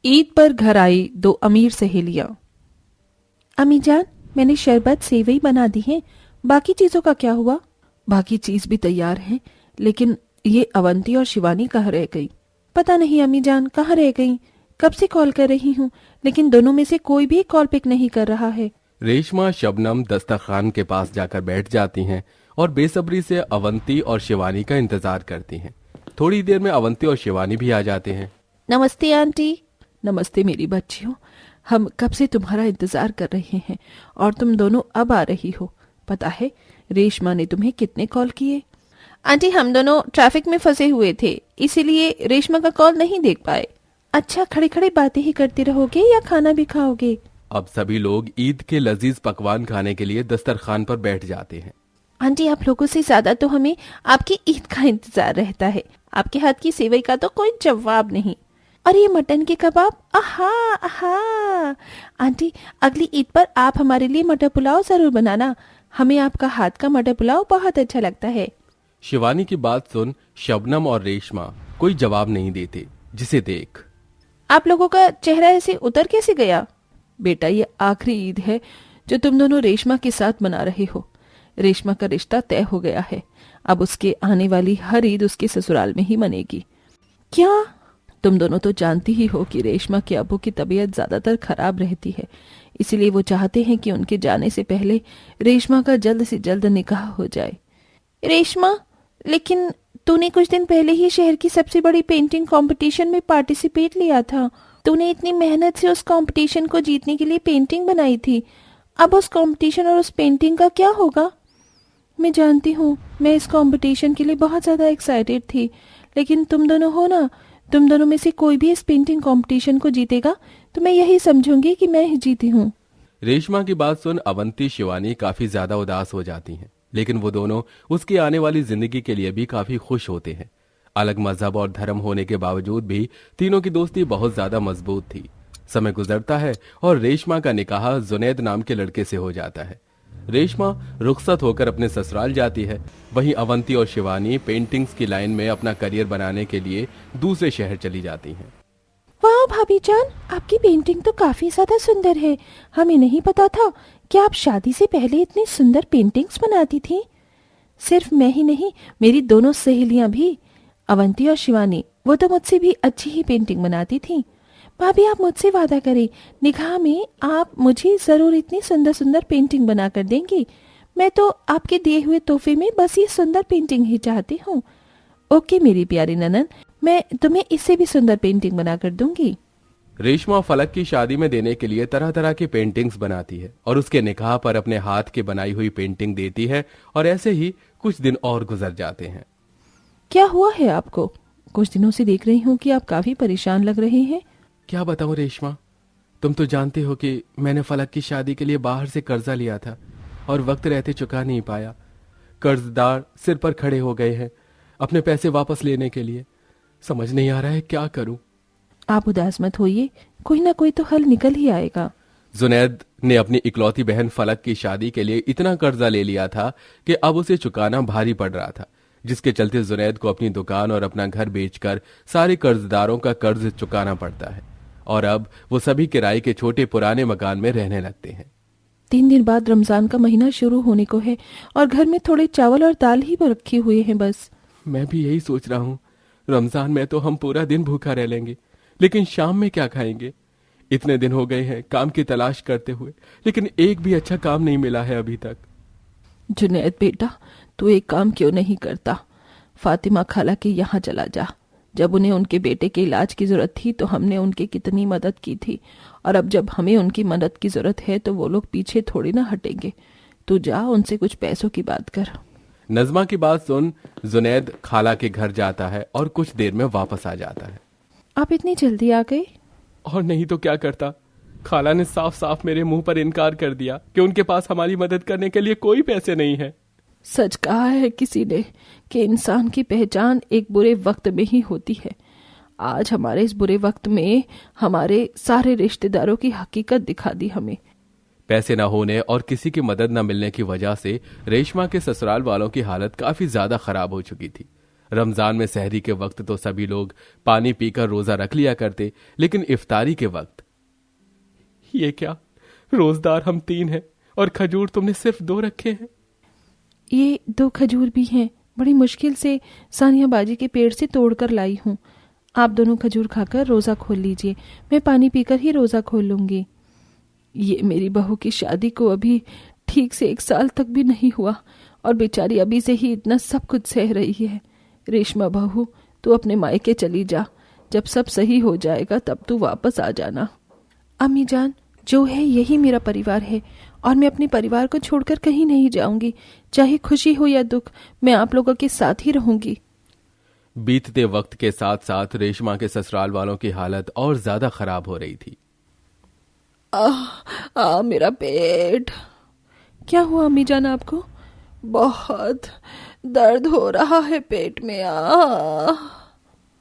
ईद पर घर आई दो अमीर सहेलियां। अम्मी जान, मैंने शरबत सेवई बना दी है, बाकी चीजों का क्या हुआ? बाकी चीज भी तैयार है, लेकिन ये अवंती और शिवानी कहाँ रह गई? पता नहीं अम्मी जान, कहाँ रह गई? कब से कॉल कर रही हूँ, लेकिन दोनों में से कोई भी कॉल पिक नहीं कर रहा है। रेशमा शबनम दस्तरखान के पास जाकर बैठ जाती हैं और बेसब्री से अवंती और शिवानी का इंतजार करती हैं। थोड़ी देर में अवंती और शिवानी भी आ जाते हैं। नमस्ते आंटी। नमस्ते मेरी बच्चियों, हम कब से तुम्हारा इंतजार कर रहे हैं और तुम दोनों अब आ रही हो। पता है रेशमा ने तुम्हें कितने कॉल किए? आंटी, हम दोनों ट्रैफिक में फंसे हुए थे, इसीलिए रेशमा का कॉल नहीं देख पाए। अच्छा, खड़े खड़े बातें ही करते रहोगे या खाना भी खाओगे? अब सभी लोग ईद के लजीज पकवान खाने के लिए दस्तरखान पर बैठ जाते हैं। आंटी, आप लोगों से ज्यादा तो हमें आपकी ईद का इंतजार रहता है। आपके हाथ की सेवई का तो कोई जवाब नहीं। और ये मटन के कबाब, आहा आहा। आंटी, अगली ईद पर आप हमारे लिए मटर पुलाव जरूर बनाना। हमें आपका हाथ का मटर पुलाव बहुत अच्छा लगता है। शिवानी की बात सुन शबनम और रेशमा कोई जवाब नहीं देते, जिसे देख आप लोगों का चेहरा ऐसे उतर कैसे गया? बेटा, ये आखिरी ईद है जो तुम दोनों रेशमा के साथ मना रहे हो। रेशमा का रिश्ता तय हो गया है, अब उसके आने वाली हर ईद उसके ससुराल में ही मनेगी। क्या? तुम दोनों तो जानती ही हो कि रेशमा के अब्बू की तबीयत ज्यादातर खराब रहती है, इसलिए वो चाहते हैं कि उनके जाने से पहले रेशमा का जल्द से जल्द निकाह हो जाए। रेशमा, लेकिन तूने कुछ दिन पहले ही शहर की सबसे बड़ी पेंटिंग कंपटीशन में पार्टिसिपेट लिया था। तूने इतनी मेहनत से उस कंपटीशन को जीतने के लिए पेंटिंग बनाई थी। अब उस कंपटीशन और उस पेंटिंग का क्या होगा? मैं जानती हूँ, मैं इस कंपटीशन के लिए बहुत ज़्यादा एक्साइटेड थी, लेकिन तुम दोनों हो ना, तुम दोनों में से कोई भी इस पेंटिंग कंपटीशन को जीतेगा तो मैं यही समझूंगी कि मैं ही जीती हूँ। रेशमा की बात सुन अवंती शिवानी काफी ज्यादा उदास हो जाती हैं, लेकिन वो दोनों उसकी आने वाली जिंदगी के लिए भी काफी खुश होते हैं। अलग मजहब और धर्म होने के बावजूद भी तीनों की दोस्ती बहुत ज्यादा मजबूत थी। समय गुजरता है और रेशमा का निकाह जुनैद नाम के लड़के से हो जाता है। रेशमा रुखसत होकर अपने ससुराल जाती है, वहीं अवंती और शिवानी पेंटिंग्स की लाइन में अपना करियर बनाने के लिए दूसरे शहर चली जाती हैं। वाह भाभी जान, आपकी पेंटिंग तो काफी ज्यादा सुंदर है। हमें नहीं पता था कि आप शादी से पहले इतनी सुंदर पेंटिंग्स बनाती थी। सिर्फ मैं ही नहीं, मेरी दोनों सहेलियां भी, अवंती और शिवानी, वो तो मुझसे भी अच्छी ही पेंटिंग बनाती थी। भाभी, आप मुझसे वादा करें, निकाह में आप मुझे जरूर इतनी सुंदर सुंदर पेंटिंग बना कर देंगी। मैं तो आपके दिए हुए तोहफे में बस ये सुंदर पेंटिंग ही चाहती हूँ। ओके मेरी प्यारी ननन, मैं तुम्हें इससे भी सुंदर पेंटिंग बना कर दूंगी। रेशमा फलक की शादी में देने के लिए तरह तरह की पेंटिंग्स बनाती है और उसके निकाह पर अपने हाथ की बनाई हुई पेंटिंग देती है, और ऐसे ही कुछ दिन और गुजर जाते हैं। क्या हुआ है आपको? कुछ दिनों से देख रही हूँ कि आप काफी परेशान लग रहे हैं। क्या बताऊं रेशमा, तुम तो जानते हो कि मैंने फलक की शादी के लिए बाहर से कर्जा लिया था और वक्त रहते चुका नहीं पाया। कर्जदार सिर पर खड़े हो गए हैं अपने पैसे वापस लेने के लिए। समझ नहीं आ रहा है क्या करूं। आप उदास मत होइए, कोई ना कोई तो हल निकल ही आएगा। जुनैद ने अपनी इकलौती बहन फलक की शादी के लिए इतना कर्जा ले लिया था कि अब उसे चुकाना भारी पड़ रहा था, जिसके चलते जुनैद को अपनी दुकान और अपना घर बेचकर सारे कर्जदारों का कर्ज चुकाना पड़ता है, और अब वो सभी किराए के छोटे पुराने मकान में रहने लगते हैं। 3 दिन बाद रमजान का महीना शुरू होने को है और घर में थोड़े चावल और दाल ही रखे हुए हैं बस। मैं भी यही सोच रहा हूँ, रमजान में तो हम पूरा दिन भूखा रह लेंगे, लेकिन शाम में क्या खाएंगे? इतने दिन हो गए हैं काम की तलाश करते हुए, लेकिन एक भी अच्छा काम नहीं मिला है अभी तक। जुनैद बेटा, तू एक काम क्यों नहीं करता? फातिमा खाला के यहाँ चला जा। जब उन्हें उनके बेटे के इलाज की जरूरत थी तो हमने उनकी कितनी मदद की थी, और अब जब हमें उनकी मदद की जरूरत है तो वो लोग पीछे थोड़ी ना हटेंगे। तू जा, उनसे कुछ पैसों की बात कर। नजमा की बात सुन जुनैद खाला के घर जाता है और कुछ देर में वापस आ जाता है। आप इतनी जल्दी आ गए? और नहीं तो क्या करता, खाला ने साफ साफ मेरे मुंह पर इनकार कर दिया कि उनके पास हमारी मदद करने के लिए कोई पैसे नहीं है। सच कहा है किसी ने कि इंसान की पहचान एक बुरे वक्त में ही होती है। आज हमारे इस बुरे वक्त में हमारे सारे रिश्तेदारों की हकीकत दिखा दी हमें। पैसे न होने और किसी की मदद न मिलने की वजह से रेशमा के ससुराल वालों की हालत काफी ज्यादा खराब हो चुकी थी। रमजान में सहरी के वक्त तो सभी लोग पानी पीकर रोजा रख लिया करते, लेकिन इफ्तारी के वक्त ये क्या, रोजदार हम 3 हैं और खजूर तुमने सिर्फ 2 रखे हैं। ये 2 खजूर भी हैं, बड़ी मुश्किल से सानिया बाजी के पेड़ से तोड़कर लाई हूँ। आप दोनों खजूर खाकर रोज़ा खोल लीजिए, मैं पानी पीकर ही रोज़ा खोल लूँगी। ये मेरी बहू की शादी को अभी ठीक से 1 साल तक भी नहीं हुआ और बेचारी अभी से ही इतना सब कुछ सह रही है। रेशमा बहू, तू अपने मायके चली जा, जब सब सही हो जाएगा तब तू वापस आ जाना। अम्मी जान, जो है यही मेरा परिवार है और मैं अपने परिवार को छोड़कर कहीं नहीं जाऊंगी। चाहे खुशी हो या दुख, मैं आप लोगों के साथ ही रहूंगी। बीतते वक्त के साथ साथ रेशमा के ससुराल वालों की हालत और ज्यादा खराब हो रही थी। मेरा पेट। क्या हुआ अम्मी जान आपको? बहुत दर्द हो रहा है पेट में।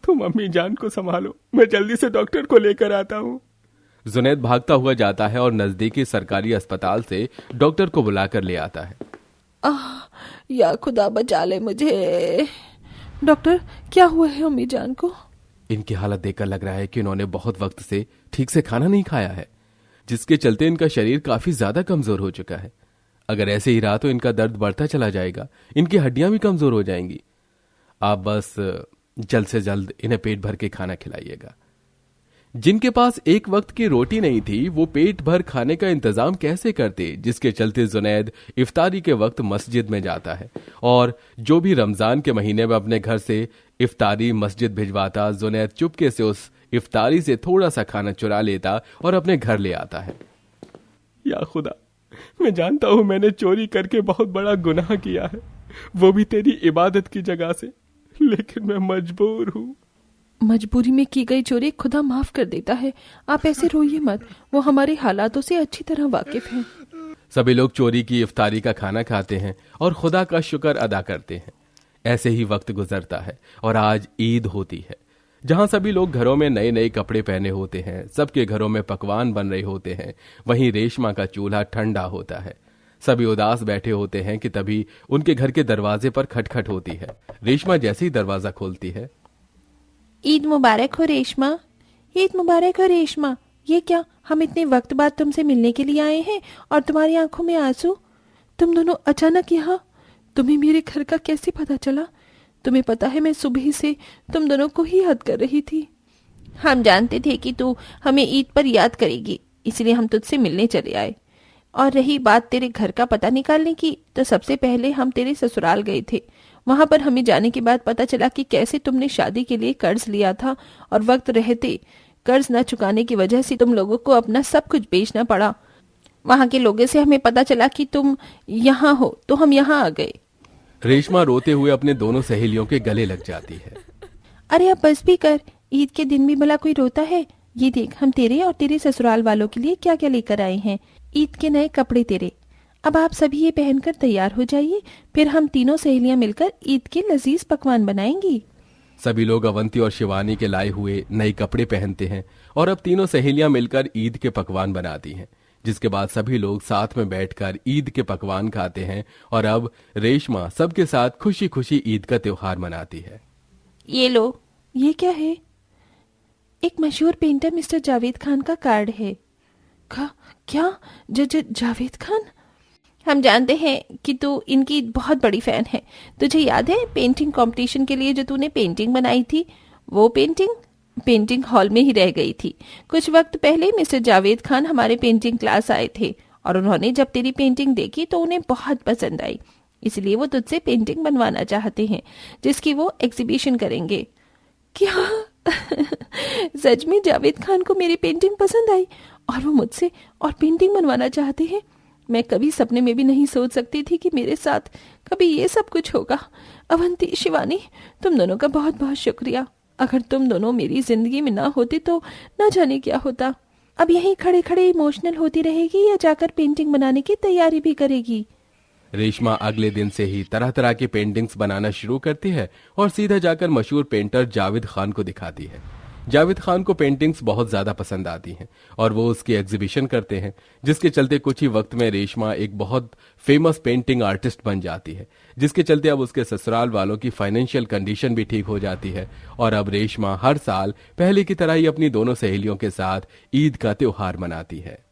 तुम अम्मी जान को संभालो, मैं जल्दी से डॉक्टर को लेकर आता हूँ। जुनैद भागता हुआ जाता है और नजदीकी सरकारी अस्पताल से डॉक्टर को बुलाकर ले आता है। या खुदा बचा ले मुझे। डॉक्टर, क्या हुआ है अम्मी जान को? इनकी हालत देखकर लग रहा है कि इन्होंने बहुत वक्त से ठीक से खाना नहीं खाया है, जिसके चलते इनका शरीर काफी ज्यादा कमजोर हो चुका है। अगर ऐसे ही रहा तो इनका दर्द बढ़ता चला जाएगा, इनकी हड्डियां भी कमजोर हो जाएंगी। आप बस जल्द से जल्द इन्हें पेट भर के खाना खिलाइएगा। जिनके पास एक वक्त की रोटी नहीं थी, वो पेट भर खाने का इंतजाम कैसे करते, जिसके चलते जुनैद इफ्तारी के वक्त मस्जिद में जाता है और जो भी रमजान के महीने में अपने घर से इफ्तारी मस्जिद भिजवाता, जुनैद चुपके से उस इफ्तारी से थोड़ा सा खाना चुरा लेता और अपने घर ले आता है। या खुदा, मैं जानता हूं मैंने चोरी करके बहुत बड़ा गुनाह किया है, वो भी तेरी इबादत की जगह से, लेकिन मैं मजबूर हूं। मजबूरी में की गई चोरी खुदा माफ कर देता है। आप ऐसे रोइए मत, वो हमारे हालातों से अच्छी तरह वाकिफ हैं। सभी लोग चोरी की इफ्तारी का खाना खाते हैं और खुदा का शुक्र अदा करते हैं। ऐसे ही वक्त गुजरता है और आज ईद होती है, जहां सभी लोग घरों में नए नए कपड़े पहने होते हैं, सबके घरों में पकवान बन रहे होते हैं। वहीं रेशमा का चूल्हा ठंडा होता है। सभी उदास बैठे होते हैं कि तभी उनके घर के दरवाजे पर खटखट होती है। रेशमा जैसे ही दरवाजा खोलती है, ईद मुबारक हो रेशमा। ईद मुबारक हो रेशमा। ये क्या, हम इतने वक्त बाद तुमसे मिलने के लिए आए हैं और तुम्हारी आंखों में आंसू। तुम दोनों अचानक यहाँ? तुम्हें मेरे घर का कैसे पता चला? तुम्हें पता है मैं सुबह से तुम दोनों को ही याद कर रही थी। हम जानते थे कि तू हमें ईद पर याद करेगी, इसलिए हम तुझसे मिलने चले आए। और रही बात तेरे घर का पता निकालने की, तो सबसे पहले हम तेरे ससुराल गए थे। वहां पर हमें जाने के बाद पता चला कि कैसे तुमने शादी के लिए कर्ज लिया था और वक्त रहते कर्ज न चुकाने की वजह से तुम लोगों को अपना सब कुछ बेचना पड़ा। वहां के लोगों से हमें पता चला कि तुम यहाँ हो, तो हम यहाँ आ गए। रेशमा रोते हुए अपने दोनों सहेलियों के गले लग जाती है। अरे अब बस भी कर, ईद के दिन भी भला कोई रोता है? ये देख, हम तेरे और तेरे ससुराल वालों के लिए क्या क्या लेकर आए हैं। ईद के नए कपड़े तेरे। अब आप सभी ये पहनकर तैयार हो जाइए, फिर हम तीनों सहेलियां मिलकर ईद के लजीज पकवान बनाएंगी। सभी लोग अवंती और शिवानी के लाए हुए नए कपड़े पहनते हैं और अब तीनों सहेलियां मिलकर ईद के पकवान बनाती हैं, जिसके बाद सभी लोग साथ में बैठकर ईद के पकवान खाते हैं और अब रेशमा सबके साथ खुशी खुशी ईद का त्योहार मनाती है। ये लो, ये क्या है? एक मशहूर पेंटर मिस्टर जावेद खान का कार्ड है। क्या? जावेद खान? हम जानते हैं कि तू इनकी बहुत बड़ी फैन है। तुझे याद है पेंटिंग कंपटीशन के लिए जो तूने पेंटिंग बनाई थी, वो पेंटिंग हॉल में ही रह गई थी। कुछ वक्त पहले मिस्टर जावेद खान हमारे पेंटिंग क्लास आए थे और उन्होंने जब तेरी पेंटिंग देखी तो उन्हें बहुत पसंद आई, इसलिए वो तुझसे पेंटिंग बनवाना चाहते हैं, जिसकी वो एग्जीबिशन करेंगे। क्या? सच में जावेद खान को मेरी पेंटिंग पसंद आई और वो मुझसे और पेंटिंग बनवाना चाहते हैं? मैं कभी सपने में भी नहीं सोच सकती थी कि मेरे साथ कभी ये सब कुछ होगा। अवंती, शिवानी, तुम दोनों का बहुत बहुत शुक्रिया। अगर तुम दोनों मेरी जिंदगी में ना होते तो ना जाने क्या होता। अब यहीं खड़े खड़े इमोशनल होती रहेगी या जाकर पेंटिंग बनाने की तैयारी भी करेगी? रेशमा अगले दिन से ही तरह तरह की पेंटिंग्स बनाना शुरू करती है और सीधा जाकर मशहूर पेंटर जावेद खान को दिखाती है। जावेद खान को पेंटिंग्स बहुत ज्यादा पसंद आती हैं और वो उसकी एग्जीबिशन करते हैं, जिसके चलते कुछ ही वक्त में रेशमा एक बहुत फेमस पेंटिंग आर्टिस्ट बन जाती है, जिसके चलते अब उसके ससुराल वालों की फाइनेंशियल कंडीशन भी ठीक हो जाती है और अब रेशमा हर साल पहले की तरह ही अपनी दोनों सहेलियों के साथ ईद का त्योहार मनाती है।